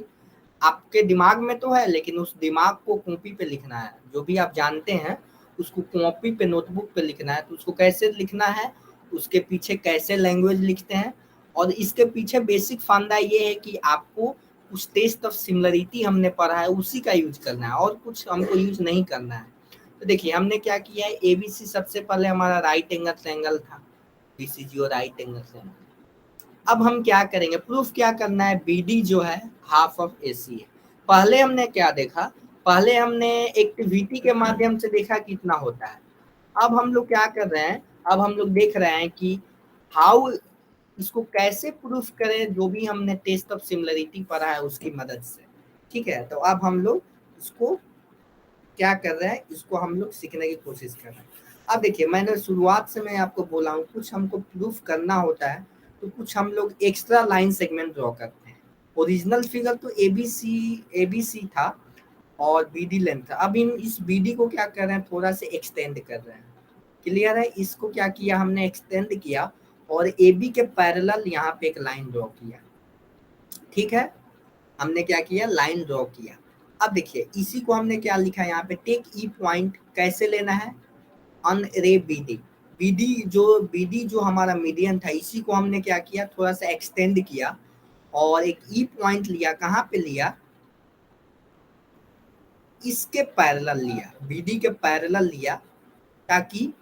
आपके दिमाग में तो है लेकिन उस दिमाग को कॉपी पे लिखना है। जो भी आप जानते हैं उसको कॉपी पे नोटबुक पे लिखना है। तो उसको कैसे लिखना है, उसके पीछे कैसे लैंग्वेज लिखते हैं, और इसके पीछे बेसिक फंडा ये है कि आपको उस टेस्ट ऑफ सिमिलरिटी हमने पढ़ा है उसी का यूज करना है, और कुछ हमको यूज नहीं करना है। तो देखिए हमने क्या किया है, एबीसी सबसे पहले हमारा राइट एंगल ट्रायंगल था, this is your right angle triangle. अब हम क्या करेंगे, प्रूफ क्या करना है, बीडी जो है हाफ ऑफ एसी है। पहले हमने क्या देखा, पहले हमने एक्टिविटी के माध्यम से देखा कितना होता है। अब हम लोग क्या कर रहे हैं, अब हम लोग देख रहे हैं कि हाउ इसको कैसे प्रूफ करें, जो भी हमने टेस्ट ऑफ सिमिलरिटी पढ़ा है उसकी मदद से। ठीक है, तो अब हम लोग इसको क्या कर रहे हैं, इसको हम लोग सीखने की कोशिश कर रहे हैं। अब देखिए मैंने शुरुआत से मैं आपको बोला हूँ, कुछ हमको प्रूफ करना होता है तो कुछ हम लोग एक्स्ट्रा लाइन सेगमेंट ड्रॉ करते हैं। ओरिजिनल फिगर तो एबीसी था और बीडी लेंथ था। अब इस बीडी को क्या कर रहे हैं, थोड़ा से एक्सटेंड कर रहे हैं। क्लियर है? इसको क्या किया हमने, एक्सटेंड किया और AB के पैरेलल यहाँ पे एक लाइन ड्रॉ किया। ठीक है, हमने क्या किया, लाइन ड्रॉ किया। अब देखिए इसी को हमने क्या लिखा है यहाँ पे, टेक ई पॉइंट कैसे लेना है, ऑन रे बीडी। बीडी जो हमारा मीडियन था, इसी को हमने क्या किया, थोड़ा सा एक्सटेंड किया और एक ई पॉइंट लिया। कहाँ पे लिया, इसके पैरेलल लिया, बीडी के पैरेलल लिया, ताकि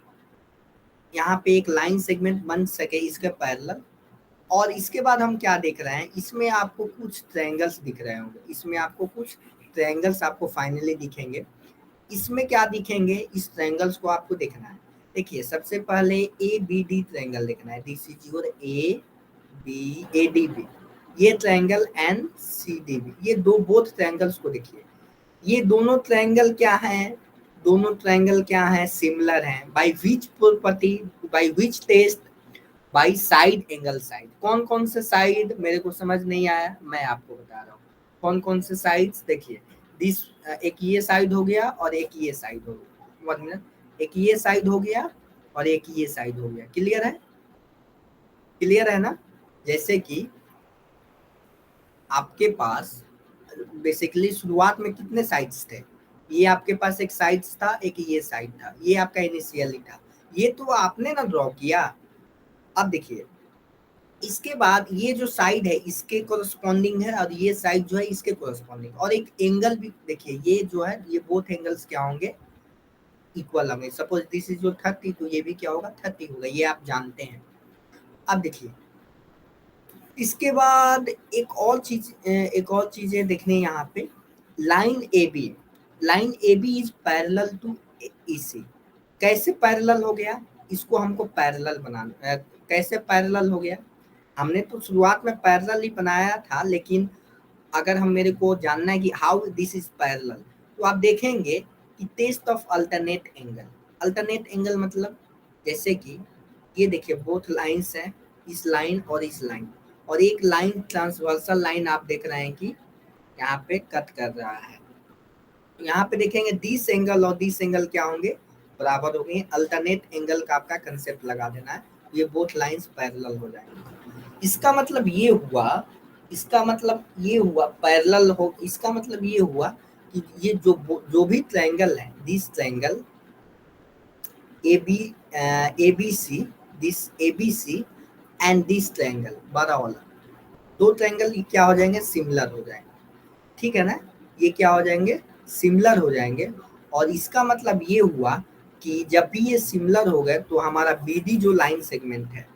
यहाँ पे एक लाइन सेगमेंट बन सके इसके पैरेलल। और इसके बाद हम क्या देख रहे हैं, इसमें आपको कुछ ट्रायंगल्स दिख रहे होंगे, इसमें आपको कुछ ट्रायंगल्स आपको फाइनली दिखेंगे। इसमें क्या दिखेंगे, इस ट्रायंगल्स को आपको देखना है। देखिए सबसे पहले ए बी डी ट्रायंगल देखना है, this is your A B A D B, ये triangle and C D B, ये दो बोथ ट्रायंगल्स को देखिए। ये दोनों ट्रायंगल क्या हैं, दोनों ट्रायंगल क्या हैं, सिमिलर हैं। By which property, by which test, by side angle side. कौन कौन से साइड मेरे को समझ नहीं आया, मैं आपको बता रहा हूँ कौन कौन से साइड्स। देखिए दिस, एक ये साइड हो गया और एक ये साइड हो गया, 1 मिनट, एक ये साइड हो गया और एक ये साइड हो गया। क्लियर है, क्लियर है ना? जैसे कि आपके पास बेसिकली शुरुआत में कितने साइड्स थे, ये आपके पास एक साइड था, एक ये साइड था, ये आपका इनिशियली था, ये तो आपने ना ड्रॉ किया। अब देखिए इसके बाद ये जो साइड है इसके कोरस्पॉन्डिंग है और ये साइड जो है इसके कोरस्पॉन्डिंग, और एक एंगल भी देखिए, ये जो है ये बोथ एंगल्स क्या होंगे, इक्वल होंगे। सपोज दिस इज जो 30 तो ये भी क्या होगा, 30 होगा, ये आप जानते हैं। अब देखिए इसके बाद एक और चीज है देखने यहाँ पे, line A B is parallel to EC। कैसे पैरेलल हो गया, इसको हमको पैरेलल बनाना, कैसे पैरेलल हो गया, हमने तो शुरुआत में पैरेलल ही बनाया था, लेकिन अगर हम मेरे को जानना है कि हाउ दिस इज पैरेलल, तो आप देखेंगे कि test of alternate angle. Alternate angle मतलब जैसे कि ये देखिए बोथ लाइंस हैं, इस लाइन और इस लाइन, और एक लाइन ट्रांसवर्सल लाइन आप देख रहे हैं कि यहाँ पे कट कर रहा है। तो यहाँ पे देखेंगे दिस एंगल और दिस एंगल क्या होंगे, बराबर हो गए। अल्टरनेट एंगल का आपका कंसेप्ट लगा देना है, ये बोथ लाइंस पैरेलल हो जाएंगे। इसका मतलब ये हुआ, इसका मतलब ये हुआ पैरेलल हो, इसका मतलब ये हुआ कि ये जो भी ट्रायंगल है, this triangle ABC, this ABC and this triangle, बड़ा वाला दो ट्रायंगल क्या हो जाएंगे, सिमिलर हो जाएंगे। ठीक है ना, ये क्या हो जाएंगे, सिमिलर हो जाएंगे। और इसका मतलब ये हुआ कि जब भी ये सिमिलर हो गए तो हमारा BD जो लाइन सेगमेंट है,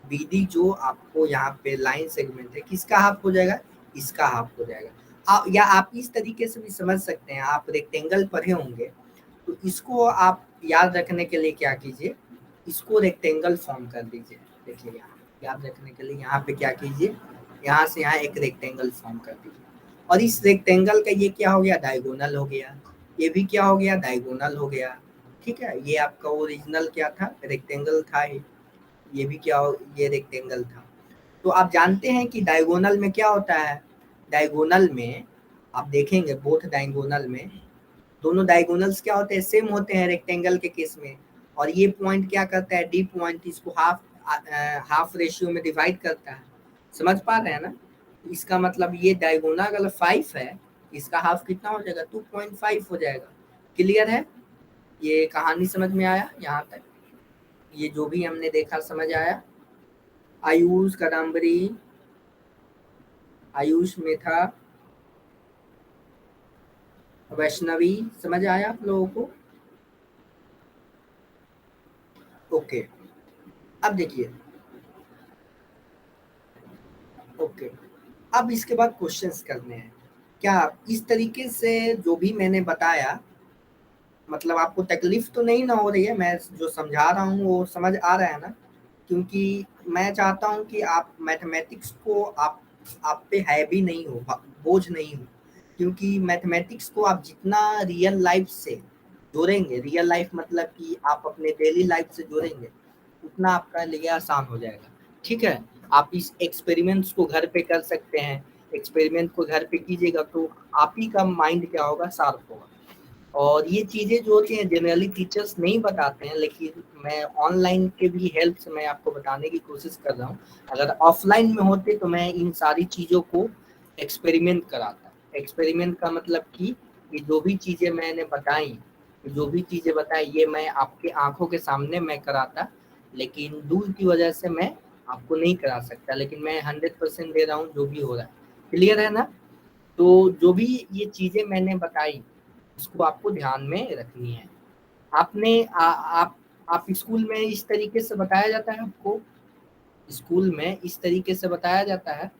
BD जो आपको यहाँ पे लाइन सेगमेंट है, किसका हाफ हो जाएगा, इसका हाफ हो जाएगा। या आप इस तरीके से भी समझ सकते हैं, आप रेक्टेंगल पढ़े होंगे तो इसको आप याद रखने के लिए क्या कीजिए, इसको रेक्टेंगल फॉर्म कर दीजिए। देखिए यहाँ याद रखने के लिए यहाँ पे क्या कीजिए, यहाँ से यहाँ एक रेक्टेंगल फॉर्म कर दीजिए, और इस रेक्टेंगल का ये क्या हो गया, डायगोनल हो गया, ये भी क्या हो गया, डायगोनल हो गया। ठीक है, ये आपका ओरिजिनल क्या था, रेक्टेंगल था ये, ये भी क्या हो, ये रेक्टेंगल था। तो आप जानते हैं कि डायगोनल में क्या होता है, डायगोनल में आप देखेंगे बोथ डायगोनल में दोनों डायगोनल्स क्या होते हैं, सेम होते हैं रेक्टेंगल के केस में। और ये पॉइंट क्या करता है, डी पॉइंट इसको हाफ रेशियो में डिवाइड करता है। समझ पा रहे हैं ना? इसका मतलब ये डायगोनल अगर 5 है, इसका हाफ कितना हो जाएगा, 2.5 हो जाएगा। क्लियर है? ये कहानी समझ में आया यहाँ तक? ये जो भी हमने देखा समझ आया? आयुष, कदम्बरी, आयुष, मेथा, वैष्णवी, समझ आया आप लोगों को? ओके, अब देखिए, ओके, अब इसके बाद क्वेश्चंस करने हैं। क्या इस तरीके से जो भी मैंने बताया, मतलब आपको तकलीफ तो नहीं ना हो रही है? मैं जो समझा रहा हूँ वो समझ आ रहा है ना? क्योंकि मैं चाहता हूँ कि आप मैथमेटिक्स को आप पे हैवी नहीं हो, बोझ नहीं हो। क्योंकि मैथमेटिक्स को आप जितना रियल लाइफ से जोड़ेंगे, रियल लाइफ मतलब कि आप अपने डेली लाइफ से जोड़ेंगे, उतना आपका लिए आसान हो जाएगा। ठीक है? आप इस एक्सपेरिमेंट्स को घर पे कर सकते हैं। एक्सपेरिमेंट को घर पे कीजिएगा तो आप ही का माइंड क्या होगा, शार्प होगा। और ये चीज़ें जो होती हैं जनरली टीचर्स नहीं बताते हैं, लेकिन मैं ऑनलाइन के भी हेल्प से मैं आपको बताने की कोशिश कर रहा हूँ। अगर ऑफलाइन में होते तो मैं इन सारी चीज़ों को एक्सपेरिमेंट कराता। एक्सपेरिमेंट का मतलब कि जो भी चीज़ें मैंने बताई, जो भी चीज़ें बताई, ये मैं आपके आंखों के सामने मैं कराता, लेकिन दूर की वजह से मैं आपको नहीं करा सकता। लेकिन मैं 100% दे रहा हूँ जो भी हो रहा है। क्लियर है ना? तो जो भी ये चीज़ें मैंने बताई, इसको आपको ध्यान में रखनी है। आपने आप स्कूल में इस तरीके से बताया जाता है आपको? स्कूल में इस तरीके से बताया जाता है?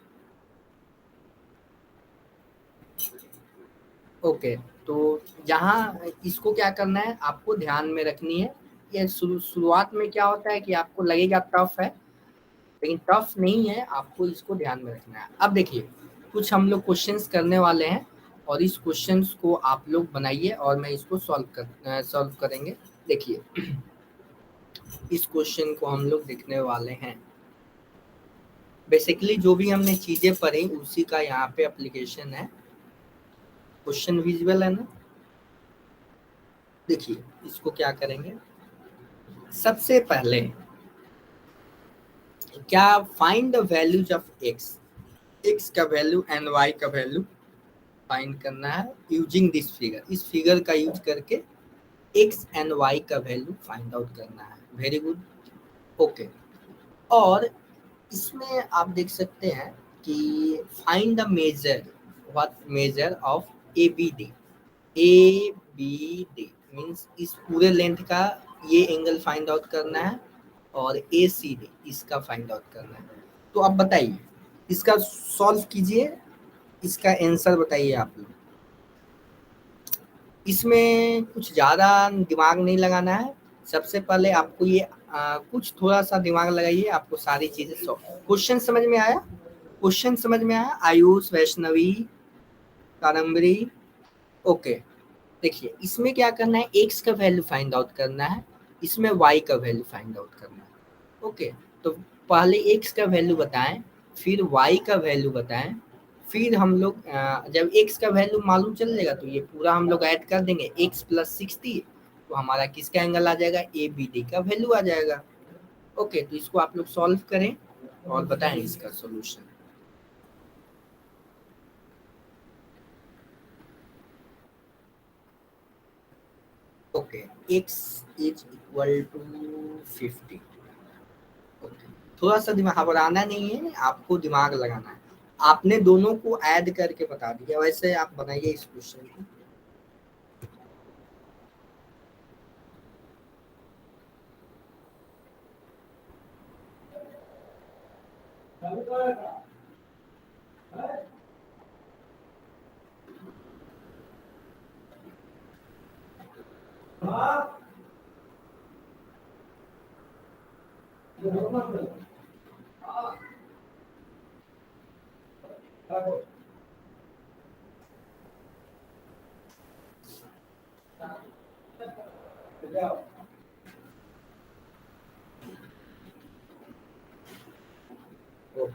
ओके, तो जहाँ इसको क्या करना है, आपको ध्यान में रखनी है। ये शुरुआत में क्या होता है कि आपको लगेगा टफ है, लेकिन टफ नहीं है, आपको इसको ध्यान में रखना है। अब देखिए, कुछ हम लोग क्वेश्चंस करने वाले हैं और इस क्वेश्चंस को आप लोग बनाइए और मैं इसको सॉल्व करेंगे। देखिए, इस क्वेश्चन को हम लोग देखने वाले हैं। बेसिकली जो भी हमने चीजें पढ़ी उसी का यहाँ पे एप्लीकेशन है। क्वेश्चन विजुअल है ना? देखिए, इसको क्या करेंगे, सबसे पहले क्या, find the values of x. X का वैल्यू एंड वाई का वैल्यू फाइंड करना है यूजिंग दिस फिगर। इस फिगर का यूज करके एक्स एंड वाई का वैल्यू फाइंड आउट करना है। Very good, okay. और इसमें आप देख सकते हैं कि find the measure, what measure of A B D. A B D means इस पूरे लेंथ का ये एंगल फाइंड आउट करना है और ए सी डी इसका फाइंड आउट करना है। तो आप बताइए, इसका सॉल्व कीजिए, इसका आंसर बताइए आप लोग। इसमें कुछ ज़्यादा दिमाग नहीं लगाना है। सबसे पहले आपको ये कुछ थोड़ा सा दिमाग लगाइए, आपको सारी चीज़ें क्वेश्चन समझ में आया? क्वेश्चन समझ में आया? आयुष, वैष्णवी, कादम्बरी, ओके। देखिए, इसमें क्या करना है, एक्स का वैल्यू फाइंड आउट करना है, इसमें वाई का वैल्यू फाइंड आउट करना है। ओके, तो पहले एक्स का वैल्यू बताएं, फिर वाई का वैल्यू बताएं, फिर हम लोग जब एक्स का वैल्यू मालूम चल जाएगा तो ये पूरा हम लोग ऐड कर देंगे, एक्स प्लस 60, तो हमारा किसका एंगल आ जाएगा, ए बी डी का वैल्यू आ जाएगा। ओके, तो इसको आप लोग सॉल्व करें और बताएं इसका solution. Okay, x is equal to 50। Okay, थोड़ा सा दिमाग घबराना नहीं है, आपको दिमाग लगाना है। आपने दोनों को ऐड करके बता दिया, वैसे आप बनाइए इस क्वेश्चन को।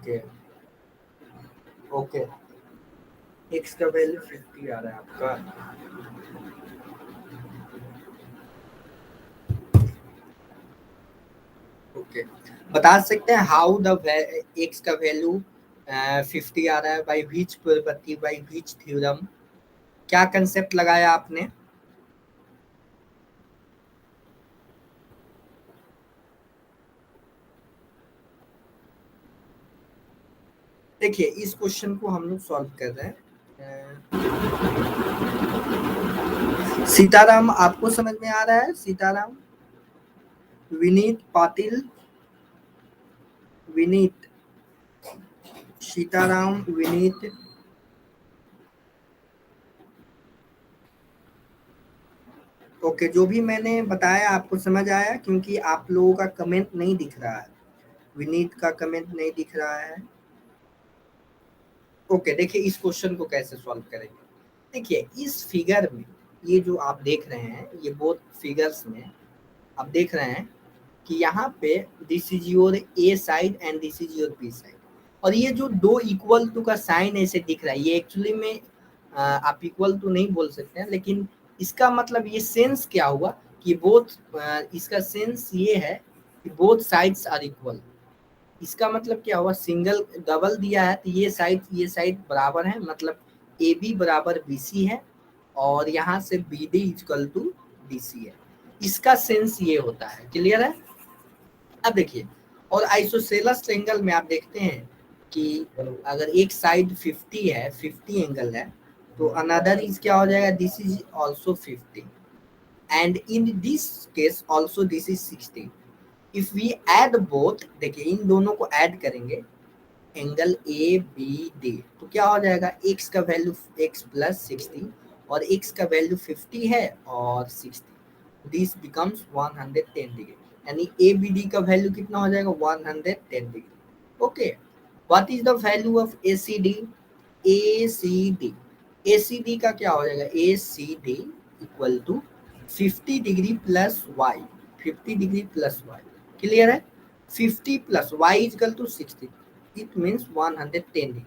ओके ओके, x का वैल्यू 50 आ रहा है आपका। ओके, बता सकते हैं हाउ द x का वैल्यू 50 आ रहा है, bye which property, by which theorem, क्या कंसेप्ट लगाया आपने? देखिए इस क्वेश्चन को हम लोग सॉल्व कर रहे हैं। सीताराम आपको समझ में आ रहा है? सीताराम, विनीत पाटिल, विनीत, सीताराम, विनीत, ओके, जो भी मैंने बताया आपको समझ आया? क्योंकि आप लोगों का कमेंट नहीं दिख रहा है, विनीत का कमेंट नहीं दिख रहा है। ओके, देखिए इस क्वेश्चन को कैसे सॉल्व करेंगे। देखिए इस फिगर में ये जो आप देख रहे हैं, ये बोथ फिगर्स में आप देख रहे हैं कि यहाँ पे this is your A side and this is your B side, और ये जो दो इक्वल टू का साइन ऐसे दिख रहा है, ये एक्चुअली में आप इक्वल टू नहीं बोल सकते हैं, लेकिन इसका मतलब ये सेंस क्या हुआ कि बोथ, इसका सेंस ये है कि बोथ साइड्स आर इक्वल। इसका मतलब क्या हुआ, सिंगल डबल दिया है तो ये साइड बराबर है, मतलब ए बी बराबर बी सी है, और यहाँ से B D equal to D C है। इसका सेंस ये होता है। क्लियर है? अब देखिए, और आइसोसेलेस एंगल में आप देखते हैं कि अगर एक साइड 50 है, 50 एंगल है, तो अनदर इज क्या हो जाएगा, this is also 50, and in this case also this is 60। If we add both, देखिए इन दोनों को ऐड करेंगे, एंगल ए बी डी, तो क्या हो जाएगा, x का वैल्यू x प्लस 60, और x का वैल्यू 50 है और 60, दिस बिकम्स 110 डिग्री, यानी ए बी डी का वैल्यू कितना हो जाएगा, 110 degree. Okay, what is the value of A C D? A C D, A C D का क्या हो जाएगा, A C D equal to 50 degree plus Y, 50 degree plus Y. Clear है? 50 plus y equal to 60, it means 110 degree,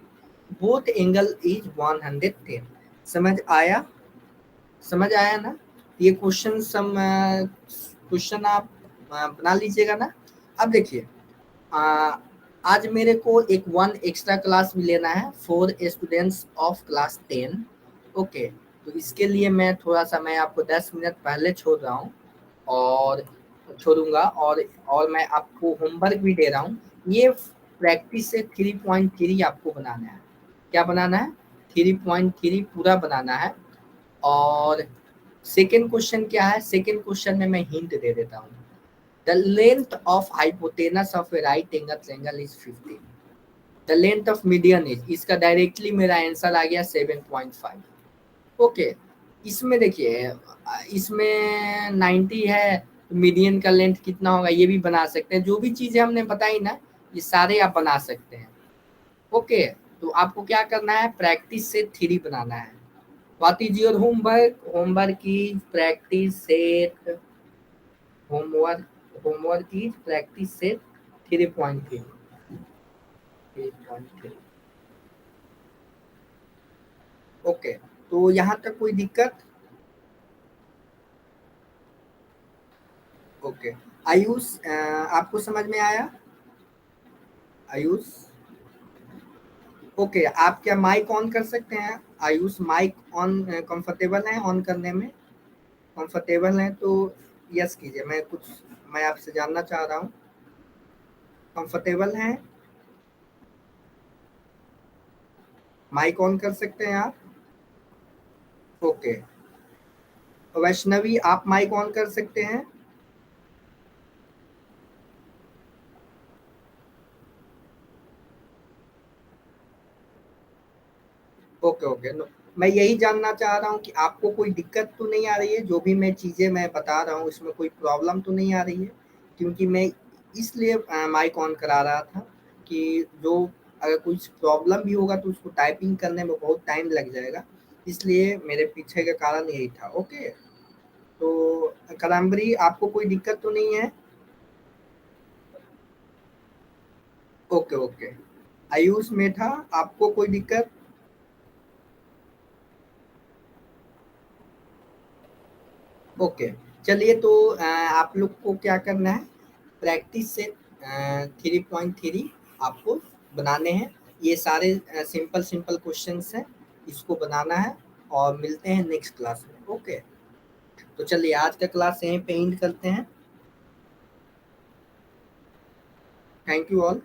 both angle is 110। समझ आया? समझ आया ना? ये क्वेश्चन सम क्वेश्चन आप बना लीजिएगा ना। अब देखिए, आज मेरे को एक वन एक्स्ट्रा क्लास भी लेना है for students of class 10। Okay, तो इसके लिए मैं थोड़ा सा, मैं आपको 10 मिनट पहले छोड़ रहा हूँ और छोड़ूंगा, और मैं आपको होमवर्क भी दे रहा हूँ। ये प्रैक्टिस से 3.3 आपको बनाना है। क्या बनाना है? 3.3 पूरा बनाना है। और सेकेंड क्वेश्चन क्या है? सेकेंड क्वेश्चन में मैं हिंट दे देता हूँ। The length of hypotenuse of A right angle triangle is 50, the length of median is, इसका डायरेक्टली मेरा आंसर आ गया 7.5। ओके, इसमें देखिए, इसमें 90 है, तो मीडियन का लेंथ कितना होगा ये भी बना सकते हैं। जो भी चीजें हमने बताई ना, ये सारे आप बना सकते हैं। ओके, तो आपको क्या करना है, प्रैक्टिस से 3 बनाना है। What is your homework? Homework is practice set, homework is practice set 3.3, 3.3। Okay, तो यहाँ तक कोई दिक्कत? ओके, आयुष आपको समझ में आया? आयुष, ओके, आप क्या माइक ऑन कर सकते हैं? आयुष माइक ऑन कंफर्टेबल है ऑन करने में? कंफर्टेबल है तो यस कीजिए। मैं आपसे जानना चाह रहा हूँ, कंफर्टेबल हैं? माइक ऑन कर सकते हैं आप? ओके, वैष्णवी आप माइक ऑन कर सकते हैं? ओके ओके, मैं यही जानना चाह रहा हूँ कि आपको कोई दिक्कत तो नहीं आ रही है, जो भी मैं चीज़ें मैं बता रहा हूँ इसमें कोई प्रॉब्लम तो नहीं आ रही है? क्योंकि मैं इसलिए माइक ऑन करा रहा था कि जो अगर कुछ प्रॉब्लम भी होगा तो उसको टाइपिंग करने में बहुत टाइम लग जाएगा, इसलिए मेरे पीछे का कारण यही था। ओके, तो कलाम्बरी आपको कोई दिक्कत तो नहीं है? ओके ओके, आयुष में था, आपको कोई दिक्कत? ओके, चलिए तो आप लोग को क्या करना है, प्रैक्टिस से 3.3 आपको बनाने हैं। ये सारे सिंपल सिंपल क्वेश्चंस हैं, इसको बनाना है और मिलते हैं नेक्स्ट क्लास में। ओके, तो चलिए आज का क्लास यहीं पे एंड करते हैं। Thank you all.